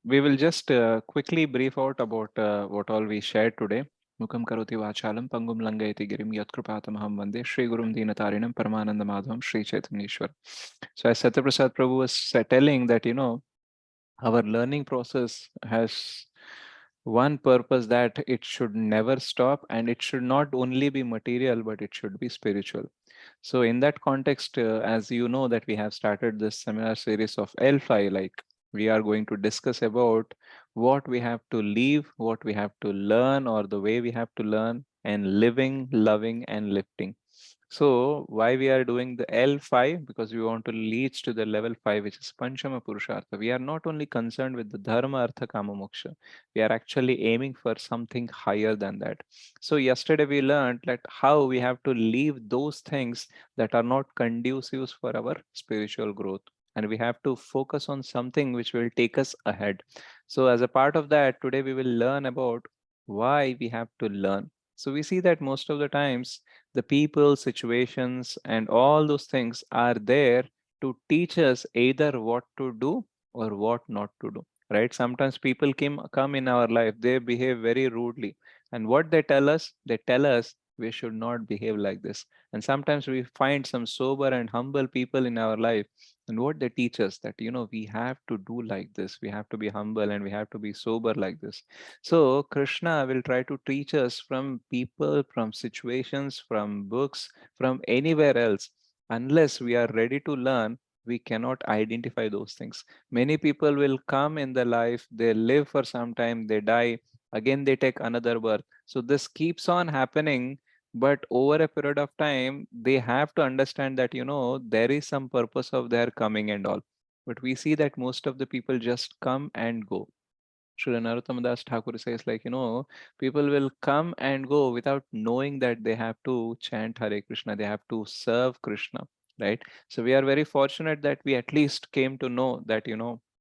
we will just quickly brief out about what all we shared today. Mukam karoti vachalam pangum langayati girim yatkrupathamaham vande Shri Gurum Dinatarinam Paramananda Madhavam Shri Chaitanyeshwar. So as Satyaprasad Prabhu was telling that, our learning process has one purpose, that it should never stop, and it should not only be material but it should be spiritual. So in that context, as you know that we have started this seminar series of L5, like we are going to discuss about what we have to leave, what we have to learn, or the way we have to learn, and living, loving, and lifting. So why we are doing the L5? Because we want to reach to the level 5, which is Panchama Purushartha. We are not only concerned with the Dharma, Artha, Kama, Moksha. We are actually aiming for something higher than that. So yesterday we learned that how we have to leave those things that are not conducive for our spiritual growth. And we have to focus on something which will take us ahead. So as a part of that, today we will learn about why we have to learn. So we see that most of the times the people, situations, and all those things are there to teach us either what to do or what not to do. Right? Sometimes people come in our life, they behave very rudely. And what they tell us we should not behave like this. And sometimes we find some sober and humble people in our life. And what they teach us that, we have to do like this. We have to be humble and we have to be sober like this. So Krishna will try to teach us from people, from situations, from books, from anywhere else. Unless we are ready to learn, we cannot identify those things. Many people will come in the life, they live for some time, they die, again they take another birth. So this keeps on happening, but over a period of time, they have to understand that, there is some purpose of their coming and all. But we see that most of the people just come and go. Srila Narottama Das Thakur says, like, people will come and go without knowing that they have to chant Hare Krishna, they have to serve Krishna, right? So we are very fortunate that we at least came to know that,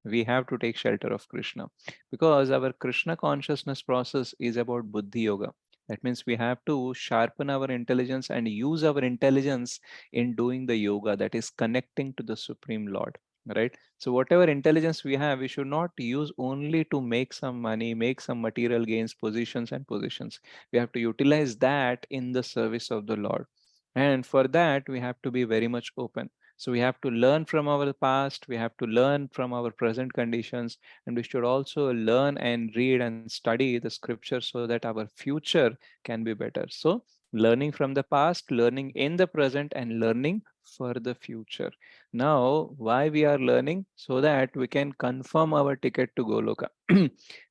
we have to take shelter of Krishna, because our Krishna consciousness process is about Buddhi Yoga. That means we have to sharpen our intelligence and use our intelligence in doing the yoga, that is connecting to the Supreme Lord, right? So whatever intelligence we have, we should not use only to make some money, make some material gains, positions and positions. We have to utilize that in the service of the Lord. And for that, we have to be very much open. So we have to learn from our past, we have to learn from our present conditions, and we should also learn and read and study the scripture so that our future can be better. So learning from the past, learning in the present, and learning for the future. Now, why we are learning? So that we can confirm our ticket to Goloka.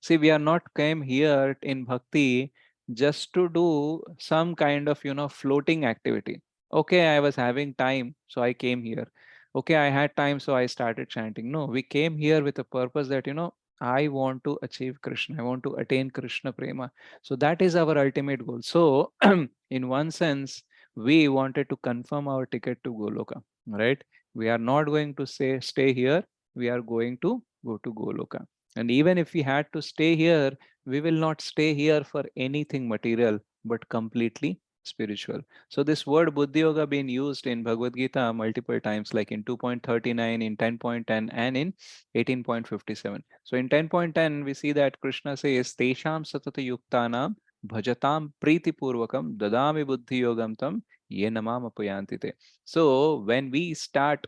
See, we are not came here in bhakti just to do some kind of, floating activity. Okay, I was having time, so I came here. Okay, I had time, so I started chanting. No, we came here with a purpose that, I want to achieve Krishna. I want to attain Krishna Prema. So that is our ultimate goal. So, in one sense, we wanted to confirm our ticket to Goloka, right? We are not going to say stay here. We are going to go to Goloka. And even if we had to stay here, we will not stay here for anything material, but completely spiritual. So this word Buddhi Yoga being used in Bhagavad Gita multiple times, like in 2.39, in 10.10, and in 18.57. So in 10.10, we see that Krishna says, Tesham satata yuktanam bhajatam priti purvakam dadami buddhi yogam tam ye namam apayantite. So when we start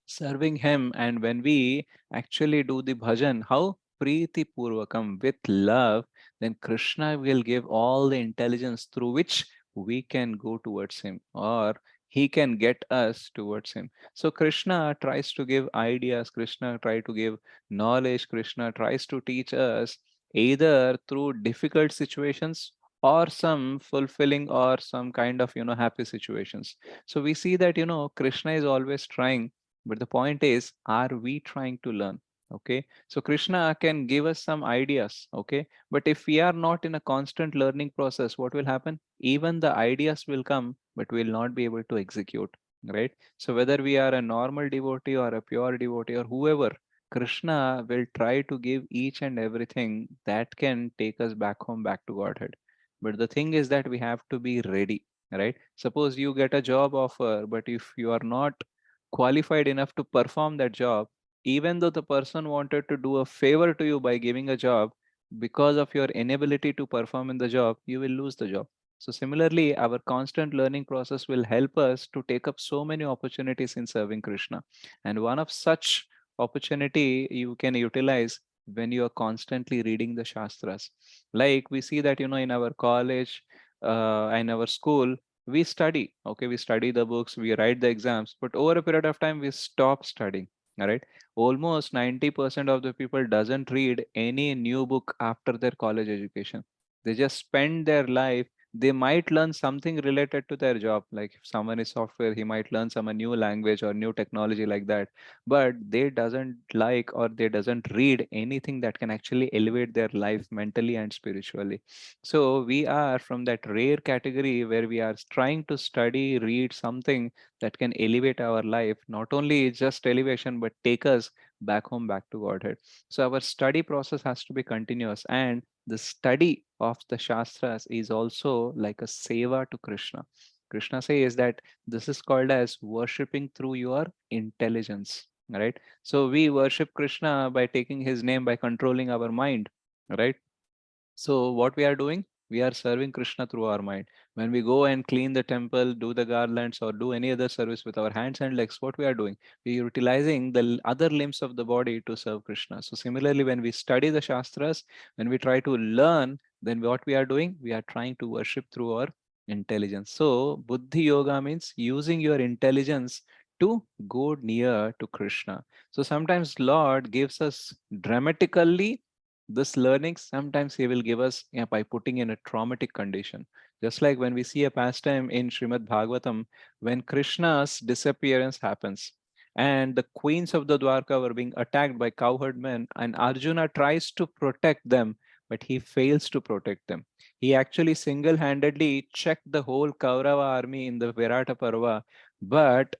serving him and when we actually do the bhajan, how preeti purvakam, with love, then Krishna will give all the intelligence through which we can go towards him, or he can get us towards him. So Krishna tries to give ideas, Krishna tries to give knowledge, Krishna tries to teach us either through difficult situations or some fulfilling or some kind of, happy situations. So we see that, Krishna is always trying, but the point is, are we trying to learn? Okay. So Krishna can give us some ideas. Okay. But if we are not in a constant learning process, what will happen? Even the ideas will come, but we'll not be able to execute. Right. So whether we are a normal devotee or a pure devotee or whoever, Krishna will try to give each and everything that can take us back home, back to Godhead. But the thing is that we have to be ready. Right. Suppose you get a job offer, but if you are not qualified enough to perform that job, even though the person wanted to do a favor to you by giving a job, because of your inability to perform in the job, you will lose the job. So similarly, our constant learning process will help us to take up so many opportunities in serving Krishna. And one of such opportunity you can utilize when you are constantly reading the Shastras. Like we see that, in our college, in our school, we study. Okay, we study the books, we write the exams, but over a period of time, we stop studying. All right, almost 90% of the people doesn't read any new book after their college education. They just spend their life. They might learn something related to their job, like if someone is software, he might learn some a new language or new technology like that, but they doesn't like or they doesn't read anything that can actually elevate their life mentally and spiritually. So we are from that rare category where we are trying to study, read something that can elevate our life, not only just elevation, but take us back home, back to Godhead. So our study process has to be continuous, and the study of the Shastras is also like a seva to Krishna. Krishna says that this is called as worshipping through your intelligence, right? So we worship Krishna by taking his name, by controlling our mind, right? So what we are doing, we are serving Krishna through our mind. When we go and clean the temple, do the garlands, or do any other service with our hands and legs, what we are doing, we are utilizing the other limbs of the body to serve Krishna. So similarly, when we study the Shastras, when we try to learn, then what we are doing, we are trying to worship through our intelligence. So Buddhi Yoga means using your intelligence to go near to Krishna. So sometimes Lord gives us dramatically this learning, sometimes he will give us, by putting in a traumatic condition. Just like when we see a pastime in Srimad Bhagavatam, when Krishna's disappearance happens and the queens of the Dwarka were being attacked by cowherd men, and Arjuna tries to protect them, but he fails to protect them. He actually single handedly checked the whole Kaurava army in the Virata Parva, but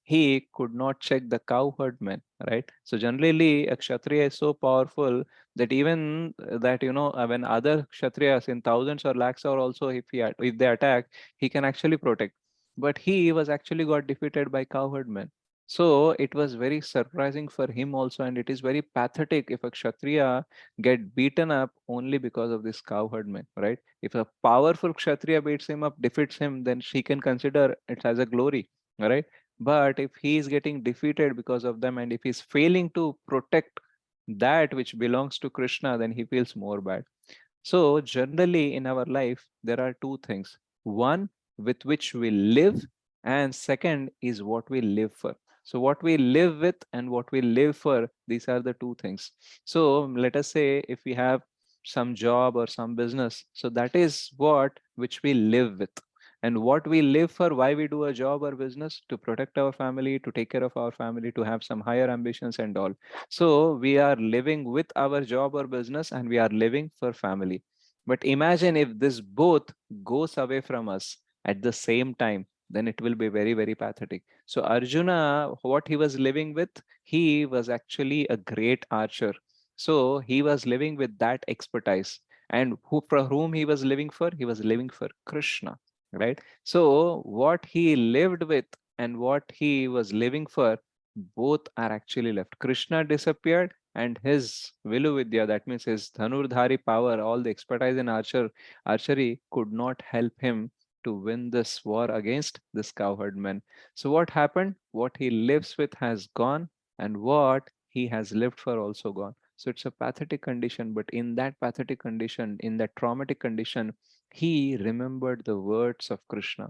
he could not check the cowherd men, right? So, generally, a Kshatriya is so powerful that even that, when other kshatriyas in thousands or lakhs, or also if they attack, he can actually protect, but he was actually got defeated by cowherd men. So it was very surprising for him also, and it is very pathetic if a kshatriya get beaten up only because of this cowherd men, right? If a powerful kshatriya beats him up, defeats him, then she can consider it as a glory, right? But if he is getting defeated because of them, and if he's failing to protect that which belongs to Krishna, then he feels more bad. So, generally in our life, there are two things: one, with which we live, and second is what we live for. So, what we live with and what we live for, these are the two things. So, let us say if we have some job or some business, so that is what which we live with. And what we live for, why we do a job or business, to protect our family, to take care of our family, to have some higher ambitions and all. So we are living with our job or business, and we are living for family. But imagine if this both goes away from us at the same time, then it will be very, very pathetic. So Arjuna, what he was living with, he was actually a great archer. So he was living with that expertise. And who for whom he was living for? He was living for Krishna, right? So what he lived with and what he was living for, both are actually left. Krishna disappeared, and his Vilu Vidya, that means his Dhanurdhari power, all the expertise in archery, could not help him to win this war against this cowherd man. So what happened? What he lives with has gone, and what he has lived for also gone. So it's a pathetic condition, but in that pathetic condition, in that traumatic condition, he remembered the words of Krishna,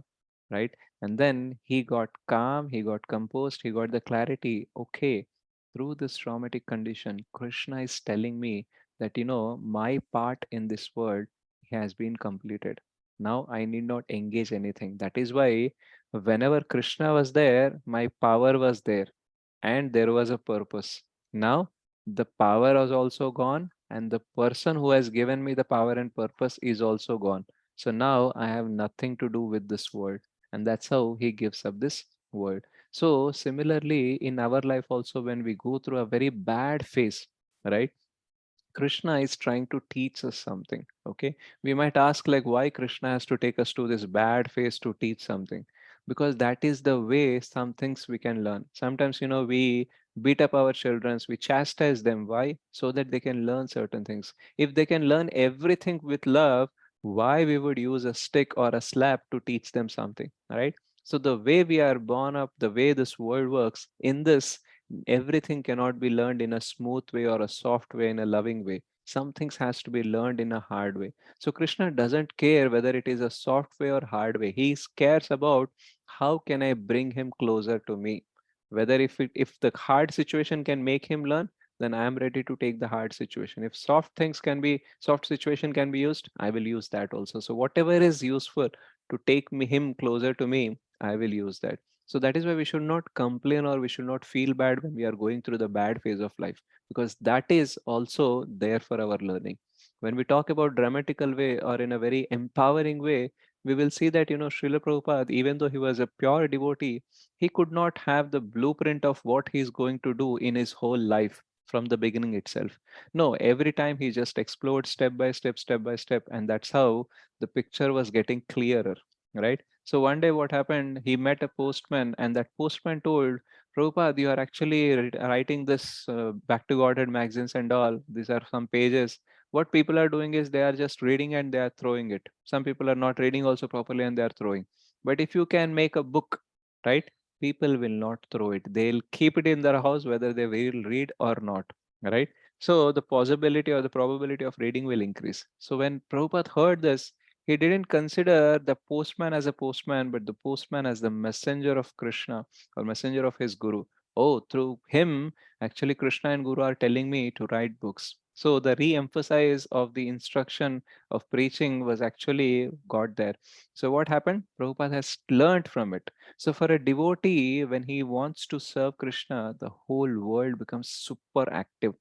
right? And then he got calm, he got composed, he got the clarity. Okay, through this traumatic condition, Krishna is telling me that, my part in this world has been completed. Now I need not engage anything. That is why whenever Krishna was there, my power was there and there was a purpose. Now the power was also gone, and the person who has given me the power and purpose is also gone. So now I have nothing to do with this world. And that's how he gives up this world. So similarly, in our life also, when we go through a very bad phase, right? Krishna is trying to teach us something. Okay. We might ask, like, why Krishna has to take us to this bad phase to teach something. because that is the way some things we can learn. Sometimes, we beat up our children, we chastise them. Why? So that they can learn certain things. If they can learn everything with love, why we would use a stick or a slap to teach them something, right? So the way we are born up, the way this world works, in this, everything cannot be learned in a smooth way or a soft way, in a loving way. Some things has to be learned in a hard way. So Krishna doesn't care whether it is a soft way or hard way. He cares about how can I bring him closer to me. Whether if the hard situation can make him learn, then I am ready to take the hard situation. If soft situation can be used, I will use that also. So whatever is useful to take him closer to me, I will use that. So that is why we should not complain or we should not feel bad when we are going through the bad phase of life, because that is also there for our learning. When we talk about dramatical way or in a very empowering way, we will see that, Srila Prabhupada, even though he was a pure devotee, he could not have the blueprint of what he is going to do in his whole life from the beginning itself. No, every time he just explored step by step, and that's how the picture was getting clearer, right? So one day what happened, he met a postman, and that postman told, Prabhupada, you are actually writing this Back to Godhead magazines and all. These are some pages. What people are doing is they are just reading and they are throwing it. Some people are not reading also properly and they are throwing. But if you can make a book, right, people will not throw it. They'll keep it in their house whether they will read or not, right? So the possibility or the probability of reading will increase. So when Prabhupada heard this, he didn't consider the postman as a postman, but the postman as the messenger of Krishna or messenger of his guru. Oh, through him, actually, Krishna and Guru are telling me to write books. So the re-emphasize of the instruction of preaching was actually got there. So what happened? Prabhupada has learned from it. So for a devotee, when he wants to serve Krishna, the whole world becomes super active,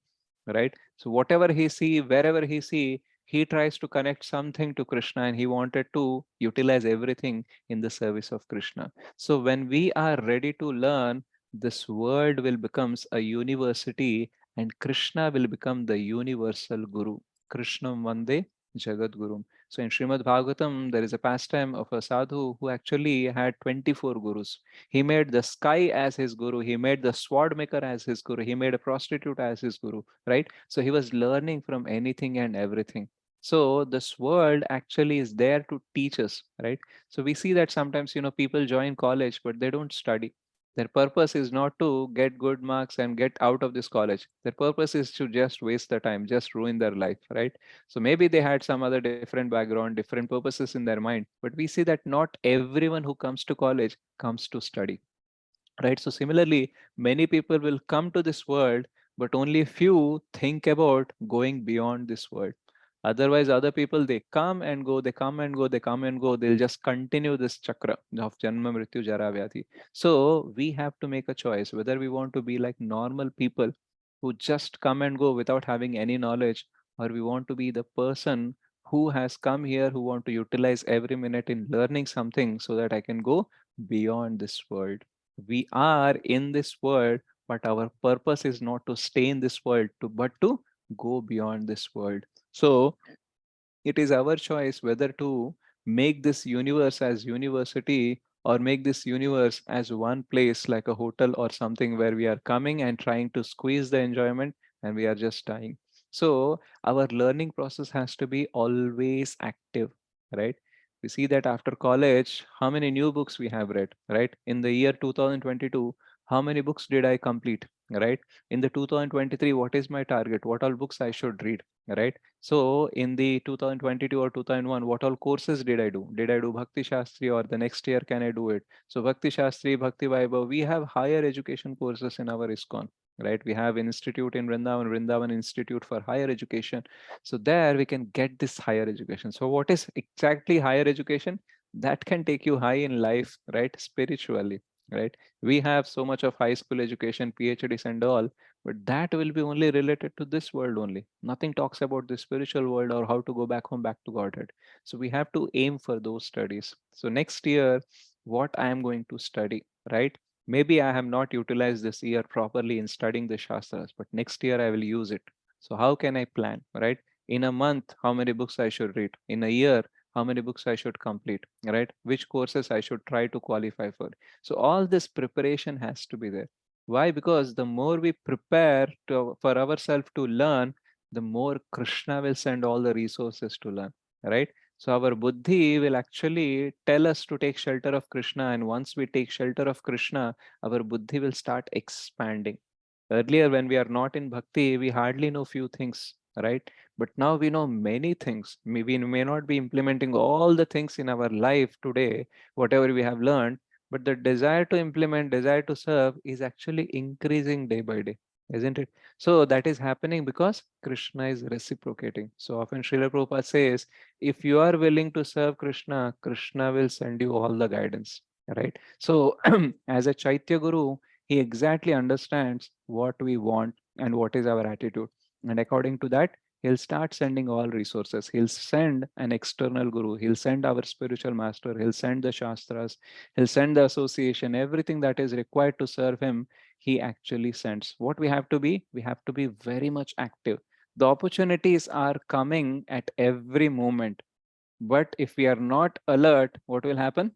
right? So whatever he see, wherever he see, he tries to connect something to Krishna, and he wanted to utilize everything in the service of Krishna. So when we are ready to learn, this world will becomes a university, and Krishna will become the universal Guru. Krishnam Vande Jagat Guru. So in Srimad Bhagavatam, there is a pastime of a sadhu who actually had 24 gurus. He made the sky as his guru, he made the sword maker as his guru, he made a prostitute as his guru, right? So he was learning from anything and everything. So this world actually is there to teach us, right? So we see that sometimes, people join college, but they don't study. Their purpose is not to get good marks and get out of this college. Their purpose is to just waste the time, just ruin their life, right? So maybe they had some other different background, different purposes in their mind. But we see that not everyone who comes to college comes to study, right? So similarly, many people will come to this world, but only few think about going beyond this world. Otherwise, other people, they come and go, they come and go, they come and go, they'll just continue this chakra of janma mrityu jara vyadhi. So we have to make a choice whether we want to be like normal people who just come and go without having any knowledge, or we want to be the person who has come here, who want to utilize every minute in learning something so that I can go beyond this world. We are in this world, but our purpose is not to stay in this world, but to go beyond this world. So it is our choice whether to make this universe as university, or make this universe as one place like a hotel or something where we are coming and trying to squeeze the enjoyment and we are just dying. So our learning process has to be always active, right? We see that after college, how many new books we have read, right? In the year 2022, how many books did I complete, right? In the 2023, what is my target? What all books I should read, right? So in the 2022 or 2001, what all courses did I do? Did I do Bhakti Shastri, or the next year can I do it? So Bhakti Shastri, Bhakti Vaibhav, we have higher education courses in our ISKCON, right? We have institute in Vrindavan, Vrindavan Institute for Higher Education. So there we can get this higher education. So what is exactly higher education? That can take you high in life, right? Spiritually, right? We have so much of high school education, PhDs and all, but that will be only related to this world only. Nothing talks about the spiritual world or how to go back home, back to Godhead. So we have to aim for those studies. So next year, what I am going to study, right? Maybe I have not utilized this year properly in studying the Shastras, but next year I will use it. So how can I plan, right? In a month, how many books I should read? In a year, how many books I should complete, right? Which courses I should try to qualify for. So all this preparation has to be there. Why? Because the more we prepare for ourselves to learn, the more Krishna will send all the resources to learn, right? So our buddhi will actually tell us to take shelter of Krishna, and once we take shelter of Krishna, our buddhi will start expanding. Earlier, when we are not in bhakti, we hardly know few things, right? But now we know many things. We may not be implementing all the things in our life today, whatever we have learned, but the desire to implement, desire to serve is actually increasing day by day, isn't it? So that is happening because Krishna is reciprocating. So often Srila Prabhupada says, if you are willing to serve Krishna, Krishna will send you all the guidance, right? So as a Chaitya Guru, he exactly understands what we want and what is our attitude. And according to that, he'll start sending all resources. He'll send an external guru. He'll send our spiritual master. He'll send the Shastras. He'll send the association. Everything that is required to serve him, he actually sends. What we have to be? We have to be very much active. The opportunities are coming at every moment. But if we are not alert, what will happen?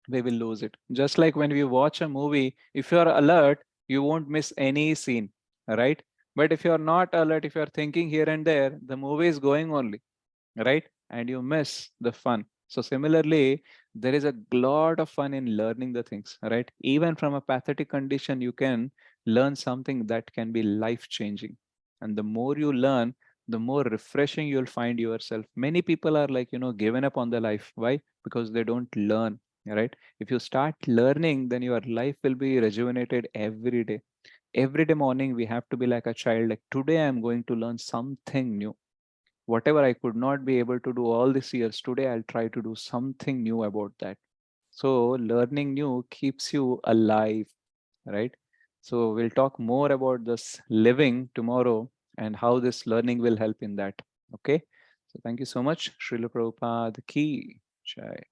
We will lose it. Just like when we watch a movie, if you are alert, you won't miss any scene, right? But if you are not alert, if you are thinking here and there, the movie is going only, right? And you miss the fun. So similarly, there is a lot of fun in learning the things, right? Even from a pathetic condition, you can learn something that can be life changing. And the more you learn, the more refreshing you'll find yourself. Many people are like, given up on their life. Why? Because they don't learn, right? If you start learning, then your life will be rejuvenated every day. Every day morning, we have to be like a child, like today I'm going to learn something new. Whatever I could not be able to do all these years, today I'll try to do something new about that. So learning new keeps you alive, right? So we'll talk more about this living tomorrow and how this learning will help in that. Okay. So thank you so much. Srila Prabhupada ki Jai.